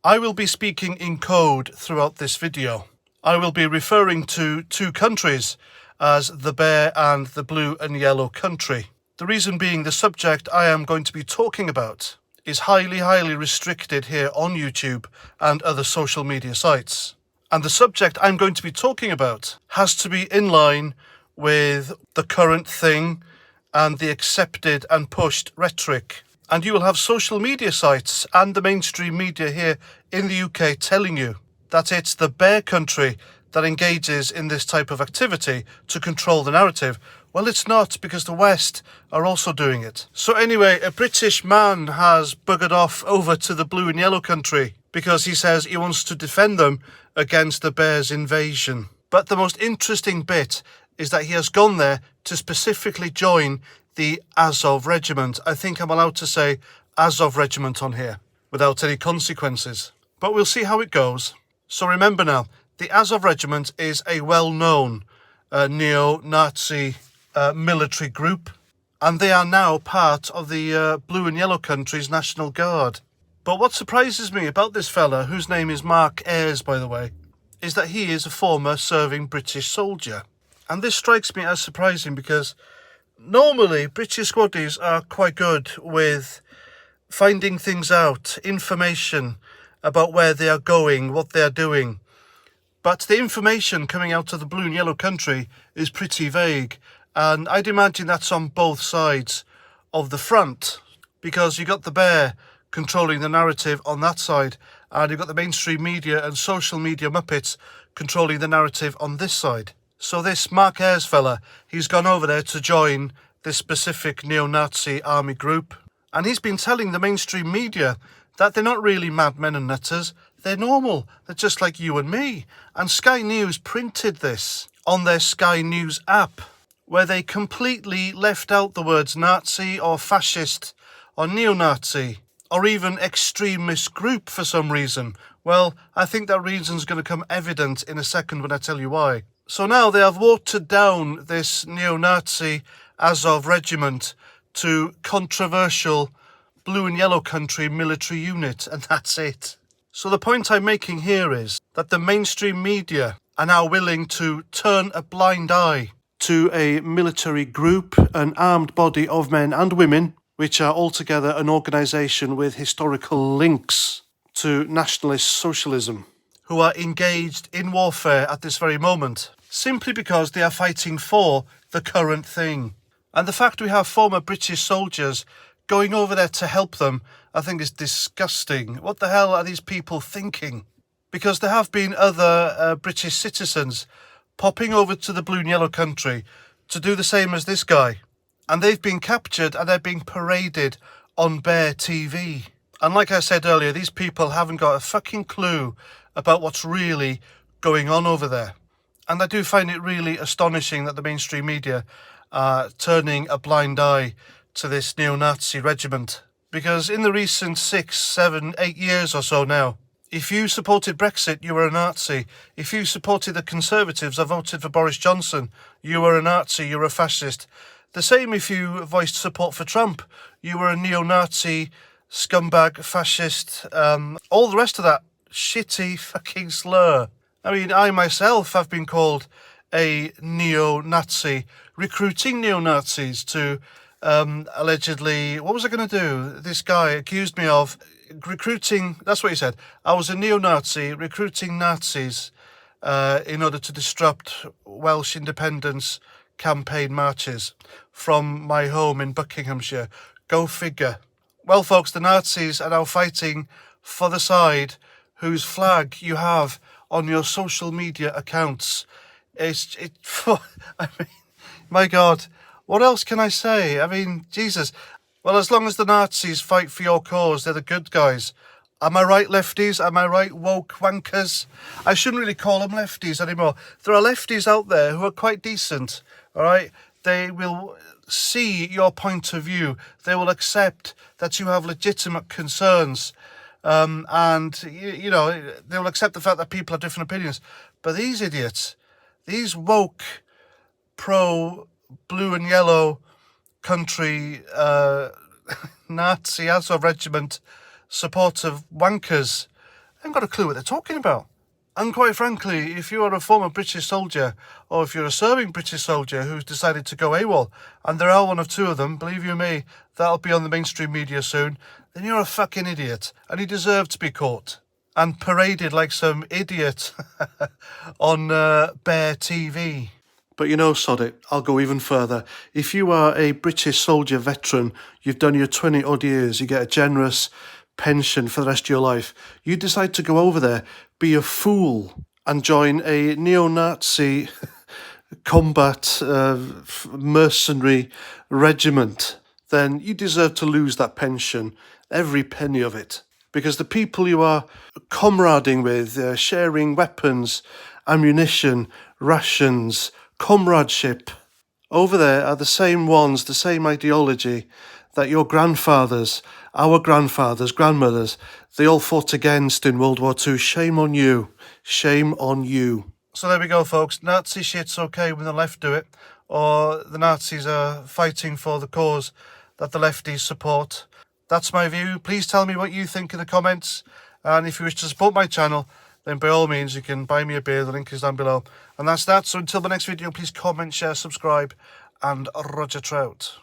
I will be speaking in code throughout this video. I will be referring to two countries as the bear and the blue and yellow country. The reason being the subject I am going to be talking about is highly restricted here on YouTube and other social media sites. And the subject I'm going to be talking about has to be in line with the current thing and the accepted and pushed rhetoric. And you will have social media sites and the mainstream media here in the UK telling you that it's the bear country that engages in this type of activity to control the narrative. Well, it's not, because the West are also doing it. So anyway, a British man has buggered off over to the blue and yellow country because he says he wants to defend them against the bears' invasion. But the most interesting bit is that he has gone there to specifically join the Azov Regiment. I think I'm allowed to say Azov Regiment on here without any consequences. But we'll see how it goes. So remember now, the Azov Regiment is a well-known neo-Nazi military group, and they are now part of the blue and yellow country's National Guard. But what surprises me about this fella, whose name is Mark Ayres, by the way, is that he is a former serving British soldier. And this strikes me as surprising because normally British squaddies are quite good with finding things out, information about where they are going, what they are doing. But the information coming out of the blue and yellow country is pretty vague. And I'd imagine that's on both sides of the front, because you got the bear controlling the narrative on that side, and you've got the mainstream media and social media muppets controlling the narrative on this side. So this Mark Ayres fella, he's gone over there to join this specific neo-Nazi army group, and he's been telling the mainstream media that they're not really madmen and nutters, they're normal, they're just like you and me. And Sky News printed this on their Sky News app, where they completely left out the words Nazi or fascist or neo-Nazi or even extremist group for some reason. Well, I think that reason's going to come evident in a second when I tell you why. So now they have watered down this neo-Nazi Azov Regiment to controversial blue and yellow country military unit, and that's it. So the point I'm making here is that the mainstream media are now willing to turn a blind eye to a military group, an armed body of men and women, which are altogether an organisation with historical links to nationalist socialism, who are engaged in warfare at this very moment, simply because they are fighting for the current thing. And the fact we have former British soldiers going over there to help them, I think is disgusting. What the hell are these people thinking? Because there have been other British citizens popping over to the blue and yellow country to do the same as this guy. And they've been captured and they're being paraded on Bear TV. And like I said earlier, these people haven't got a fucking clue about what's really going on over there. And I do find it really astonishing that the mainstream media are turning a blind eye to this neo-Nazi regiment. Because in the recent 6, 7, 8 years or so now, if you supported Brexit, you were a Nazi. If you supported the Conservatives or voted for Boris Johnson, you were a Nazi, you were a fascist. The same if you voiced support for Trump, you were a neo-Nazi, scumbag, fascist, all the rest of that shitty fucking slur. I mean, I myself have been called a neo-Nazi, recruiting neo-Nazis to allegedly, what was I going to do? This guy accused me of recruiting, that's what he said. I was a neo-Nazi recruiting Nazis in order to disrupt Welsh independence campaign marches from my home in Buckinghamshire. Go figure. Well, folks, the Nazis are now fighting for the side whose flag you have on your social media accounts. I mean, my God, what else can I say? I mean, Jesus. Well, as long as the Nazis fight for your cause, they're the good guys. Am I right, lefties? Am I right, woke wankers? I shouldn't really call them lefties anymore. There are lefties out there who are quite decent, all right? They will see your point of view. They will accept that you have legitimate concerns. And, you know, they will accept the fact that people have different opinions. But these idiots, these woke, pro-blue and yellow country Nazi Azov Regiment supportive wankers, haven't got a clue what they're talking about. And quite frankly, if you are a former British soldier, or if you're a serving British soldier who's decided to go AWOL, and there are one or two of them, believe you me, that'll be on the mainstream media soon, then you're a fucking idiot, and you deserve to be caught and paraded like some idiot on Bear TV. But you know, sod it, I'll go even further. If you are a British soldier veteran, you've done your 20 odd years, you get a generous pension for the rest of your life, you decide to go over there, be a fool, and join a neo-Nazi combat mercenary regiment, then you deserve to lose that pension, every penny of it. Because the people you are comrading with, sharing weapons, ammunition, rations, comradeship, over there are the same ones, the same ideology that your grandfathers, our grandfathers, grandmothers, they all fought against in World War II. Shame on you. Shame on you. So there we go, folks. Nazi shit's okay when the left do it, or the Nazis are fighting for the cause that the lefties support. That's my view. Please tell me what you think in the comments. And if you wish to support my channel, then by all means you can buy me a beer. The link is down below. And that's that. So until the next video, please comment, share, subscribe, and Roger Trout.